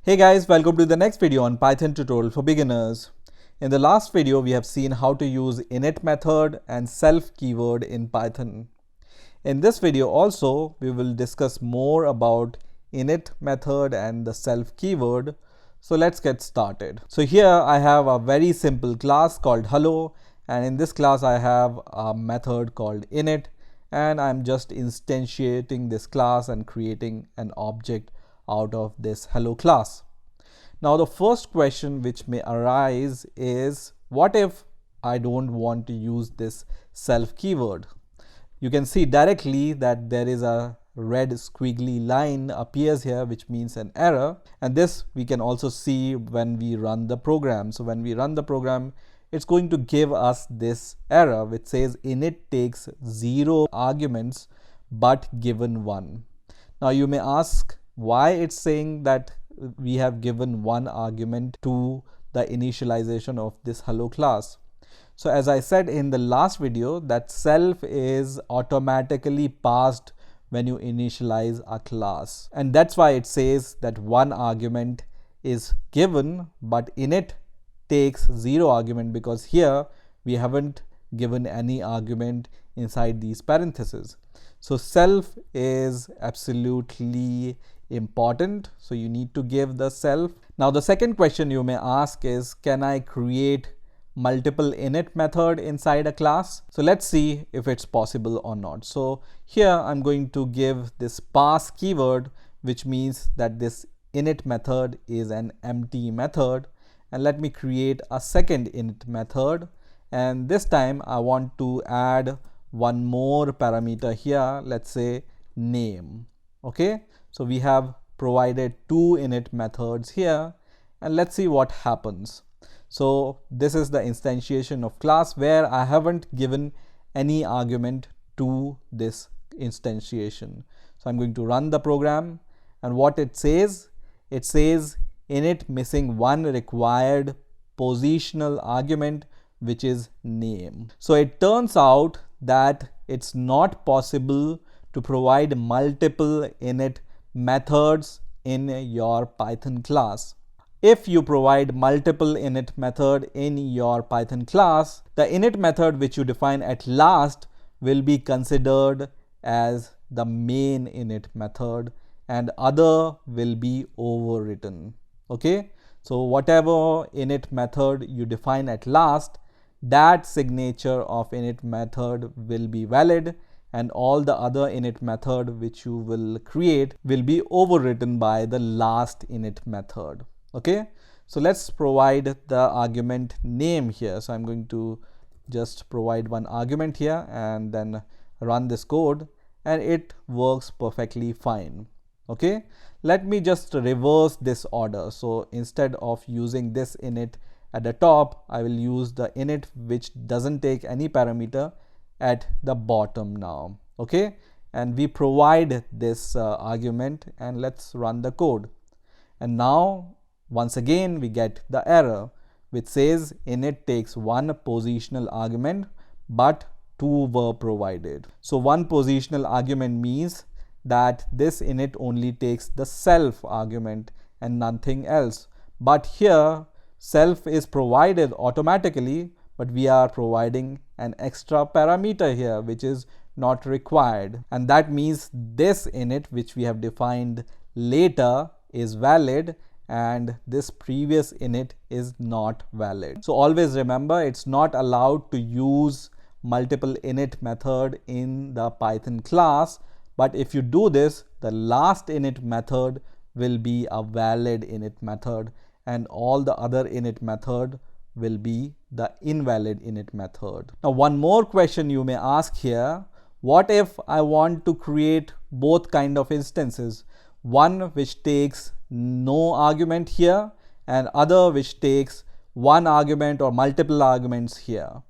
Hey guys, welcome to the next video on Python tutorial for beginners. In the last video, we have seen how to use init method and self keyword in Python. In this video also, we will discuss more about init method and the self keyword. So let's get started. So here I have a very simple class called hello, and in this class I have a method called init, and I'm just instantiating this class and creating an object out of this hello class. Now the first question which may arise is, what if I don't want to use this self keyword? You can see directly that there is a red squiggly line appears here, which means an error, and this we can also see when we run the program. So when we run the program, it's going to give us this error which says init takes 0 arguments but given 1. Now you may ask why it's saying that we have given 1 argument to the initialization of this hello class. So as I said in the last video, that self is automatically passed when you initialize a class, and that's why it says that 1 argument is given but init takes 0 argument, because here we haven't given any argument inside these parentheses. So self is absolutely important, so you need to give the self. Now the second question you may ask is, can I create multiple init method inside a class? So let's see if it's possible or not. So here I'm going to give this pass keyword, which means that this init method is an empty method, and let me create a second init method, and this time I want to add one more parameter here, let's say name. Okay, so we have provided 2 init methods here, and let's see what happens. So this is the instantiation of class where I haven't given any argument to this instantiation. So I'm going to run the program, and what it says init missing 1 required positional argument, which is name. So it turns out that it's not possible to provide multiple init methods in your Python class. If you provide multiple init method in your Python class, the init method which you define at last will be considered as the main init method, and other will be overwritten. Okay, so whatever init method you define at last, that signature of init method will be valid, and all the other init method which you will create will be overwritten by the last init method. Okay, so let's provide the argument name here. So I'm going to just provide 1 argument here and then run this code, and it works perfectly fine. Okay, let me just reverse this order. So instead of using this init at the top, I will use the init which doesn't take any parameter at the bottom now. Okay, and we provide this argument, and let's run the code, and now once again we get the error which says init takes 1 positional argument but 2 were provided. So 1 positional argument means that this init only takes the self argument and nothing else, but here self is provided automatically, but we are providing an extra parameter here which is not required, and that means this init which we have defined later is valid and this previous init is not valid. So always remember, it's not allowed to use multiple init method in the Python class, but if you do this, the last init method will be a valid init method, and all the other init method will be the invalid init method. Now one more question you may ask here, what if I want to create both kind of instances, one which takes no argument here and other which takes 1 argument or multiple arguments here?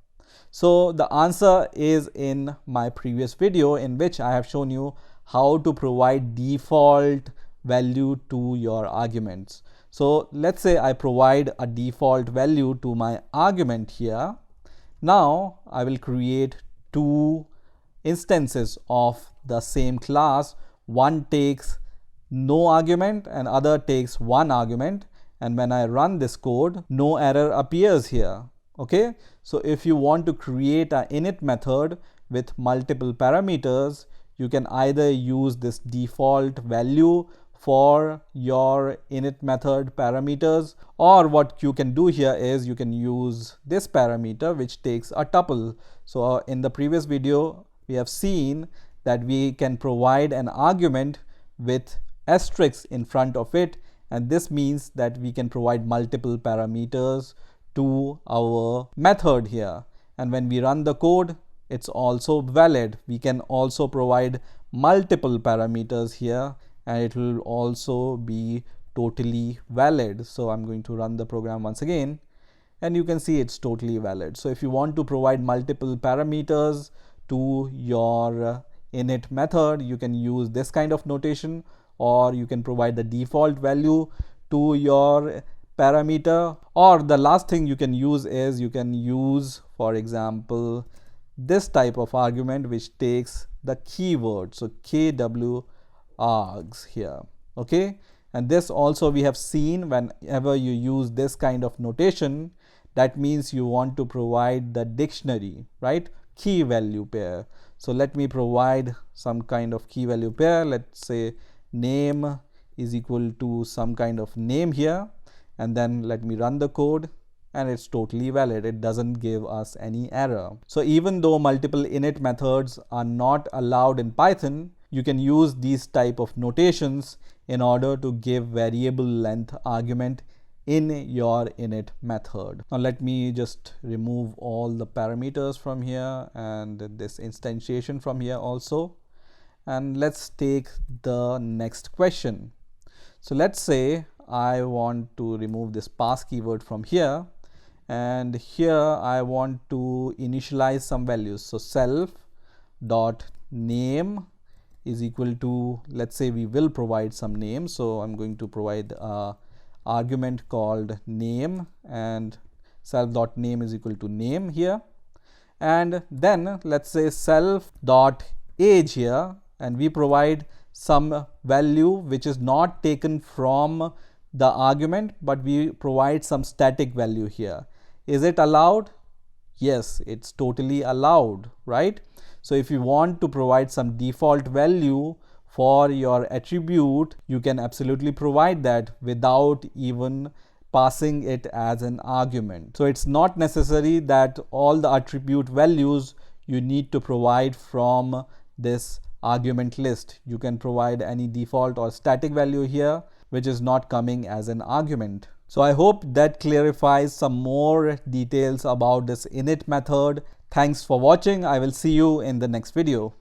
So the answer is in my previous video, in which I have shown you how to provide default value to your arguments. So let's say I provide a default value to my argument here. Now I will create 2 instances of the same class. One takes no argument, and other takes one argument. And when I run this code, no error appears here. Okay, so if you want to create an init method with multiple parameters, you can either use this default value for your init method parameters, or what you can do here is you can use this parameter which takes a tuple. So in the previous video we have seen that we can provide an argument with asterisk in front of it, and this means that we can provide multiple parameters to our method here. And when we run the code, it's also valid. We can also provide multiple parameters here, and it will also be totally valid. So I'm going to run the program once again, and you can see it's totally valid. So if you want to provide multiple parameters to your init method, you can use this kind of notation, or you can provide the default value to your parameter, or the last thing you can use is you can use, for example, this type of argument which takes the keyword, so kwargs here. Okay, and this also we have seen whenever you use this kind of notation, that means you want to provide the dictionary, right, key value pair. So let me provide some kind of key value pair. Let's say name is equal to some kind of name here, and then let me run the code, and it's totally valid. It doesn't give us any error. So even though multiple init methods are not allowed in Python, you can use these type of notations in order to give variable length argument in your init method. Now let me just remove all the parameters from here and this instantiation from here also. And let's take the next question. So let's say I want to remove this pass keyword from here, and here I want to initialize some values. So self dot name is equal to, let's say we will provide some name. So I'm going to provide a argument called name, and self dot name is equal to name here. And then let's say self dot age here, and we provide some value which is not taken from the argument, but we provide some static value here. Is it allowed? Yes, it's totally allowed, right? So if you want to provide some default value for your attribute, you can absolutely provide that without even passing it as an argument. So it's not necessary that all the attribute values you need to provide from this argument list. You can provide any default or static value here which is not coming as an argument. So I hope that clarifies some more details about this init method. Thanks for watching. I will see you in the next video.